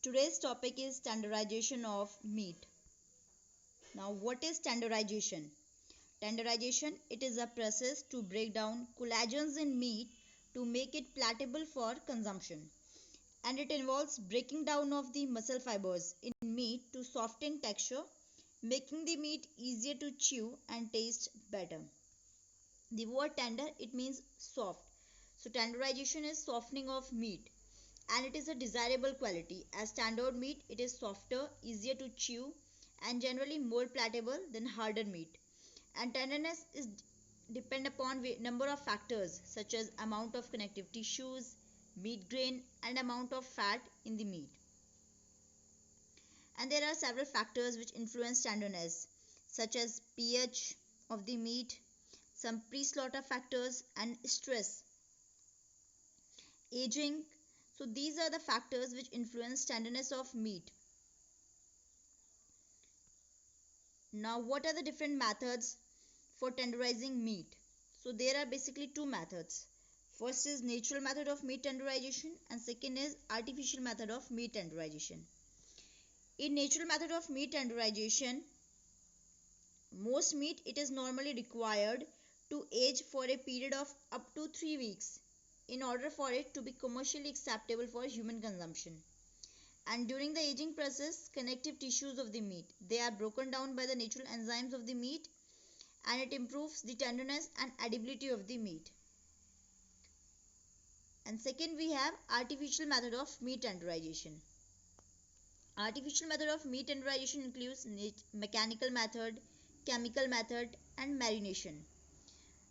Today's topic is standardization of meat. Now, what is standardization? Standardization, it is a process to break down collagens in meat to make it palatable for consumption. And it involves breaking down of the muscle fibers in meat to soften texture, making the meat easier to chew and taste better. The word tender, it means soft. So tenderization is softening of meat, and it is a desirable quality. As standard meat, it is softer, easier to chew, and generally more palatable than harder meat. And tenderness is depend upon number of factors such as amount of connective tissues, meat grain, and amount of fat in the meat. And there are several factors which influence tenderness, such as pH of the meat, some pre-slaughter factors, and stress, aging. So these are the factors which influence tenderness of meat. Now, what are the different methods for tenderizing meat? So there are basically two methods. First is natural method of meat tenderization, and second is artificial method of meat tenderization. In natural method of meat tenderization, most meat it is normally required to age for a period of up to 3 weeks in order for it to be commercially acceptable for human consumption. And during the aging process, connective tissues of the meat, they are broken down by the natural enzymes of the meat, and it improves the tenderness and edibility of the meat. And second, we have artificial method of meat tenderization. Artificial method of meat tenderization includes mechanical method, chemical method, and marination.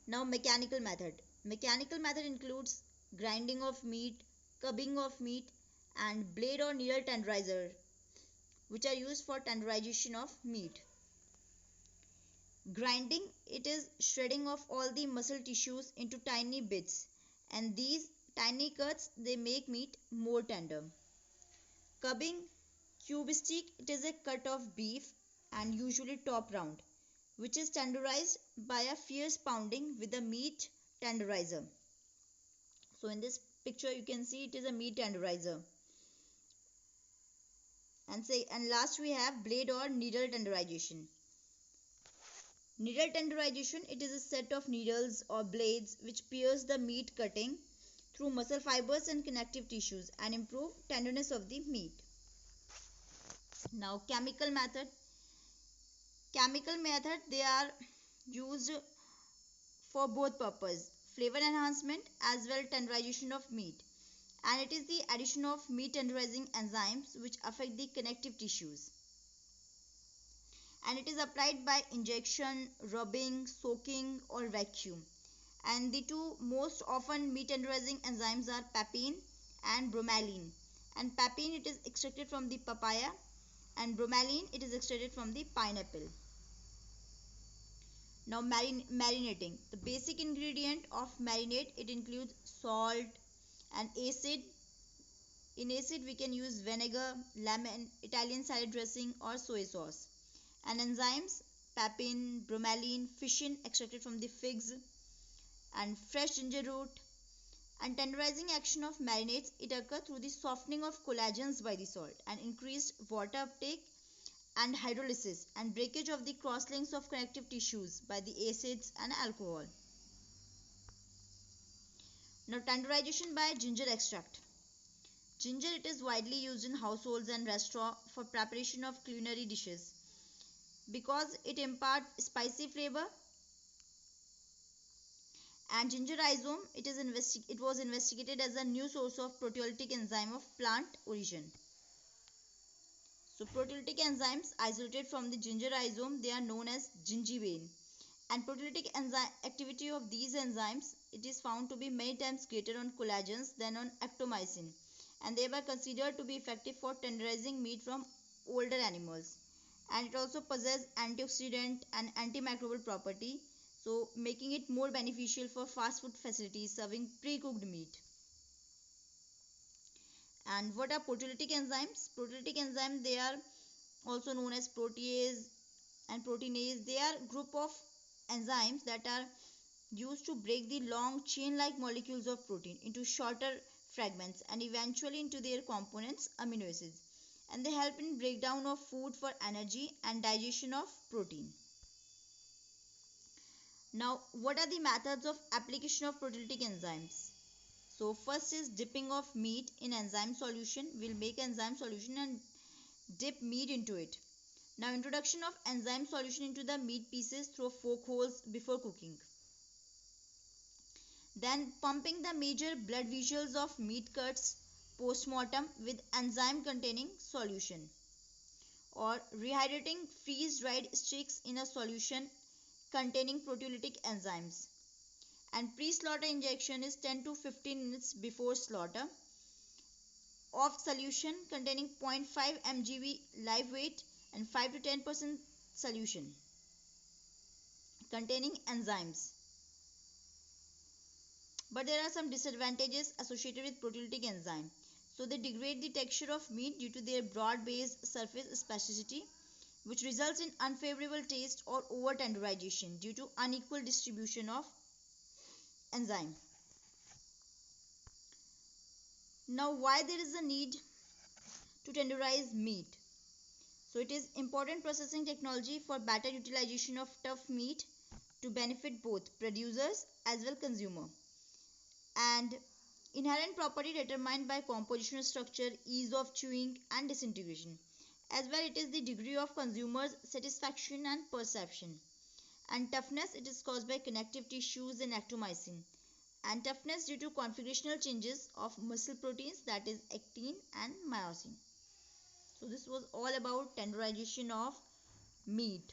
Now, mechanical method. Mechanical method includes grinding of meat, cubbing of meat, and blade or needle tenderizer, which are used for tenderization of meat. Grinding, it is shredding of all the muscle tissues into tiny bits, and these tiny cuts they make meat more tender. Cubbing, cube stick, it is a cut of beef and usually top round, which is tenderized by a fierce pounding with a meat tenderizer. So in this picture you can see it is a meat tenderizer. And last we have blade or needle tenderization. Needle tenderization, it is a set of needles or blades which pierce the meat cutting through muscle fibers and connective tissues and improve tenderness of the meat. Now, chemical method. Chemical method, they are used for both purpose, flavor enhancement as well tenderization of meat. And it is the addition of meat tenderizing enzymes which affect the connective tissues. And it is applied by injection, rubbing, soaking, or vacuum. And the two most often meat tenderizing enzymes are papain and bromelain. And papain, it is extracted from the papaya, and bromelain, it is extracted from the pineapple. Now, marinating. The basic ingredient of marinade, it includes salt and acid. In acid, we can use vinegar, lemon, Italian salad dressing, or soy sauce. And enzymes, papain, bromelain, ficin extracted from the figs, and fresh ginger root. And tenderizing action of marinades, it occurs through the softening of collagens by the salt and increased water uptake and hydrolysis and breakage of the crosslinks of connective tissues by the acids and alcohol. Now, tenderization by ginger extract. Ginger, it is widely used in households and restaurants for preparation of culinary dishes because it imparts spicy flavor. And ginger rhizome, it was investigated as a new source of proteolytic enzyme of plant origin. So proteolytic enzymes isolated from the ginger rhizome, they are known as gingivain. And proteolytic enzyme activity of these enzymes, it is found to be many times greater on collagens than on actomycin, and they were considered to be effective for tenderizing meat from older animals. And it also possesses antioxidant and antimicrobial property, so making it more beneficial for fast food facilities serving pre-cooked meat. And what are proteolytic enzymes? Proteolytic enzymes, they are also known as protease and proteinase. They are group of enzymes that are used to break the long chain-like molecules of protein into shorter fragments and eventually into their components amino acids. and they help in breakdown of food for energy and digestion of protein. Now, what are the methods of application of proteolytic enzymes? So first is dipping of meat in enzyme solution. We'll make enzyme solution and dip meat into it. Now introduction of enzyme solution into the meat pieces through fork holes before cooking. Then pumping the major blood vessels of meat cuts post-mortem with enzyme containing solution, or rehydrating freeze-dried steaks in a solution containing proteolytic enzymes. And pre-slaughter injection is 10 to 15 minutes before slaughter of solution containing 0.5 mgv live weight and 5 to 10% solution containing enzymes. But there are some disadvantages associated with proteolytic enzyme. So they degrade the texture of meat due to their broad-based surface spasticity, which results in unfavorable taste or over tenderization due to unequal distribution of enzyme. Now, why there is a need to tenderize meat? So it is important processing technology for better utilization of tough meat to benefit both producers as well consumer. And inherent property determined by compositional structure, ease of chewing and disintegration. As well, it is the degree of consumers' satisfaction and perception. And toughness, it is caused by connective tissues and actomycin. And toughness due to configurational changes of muscle proteins, that is actin and myosin. So this was all about tenderization of meat.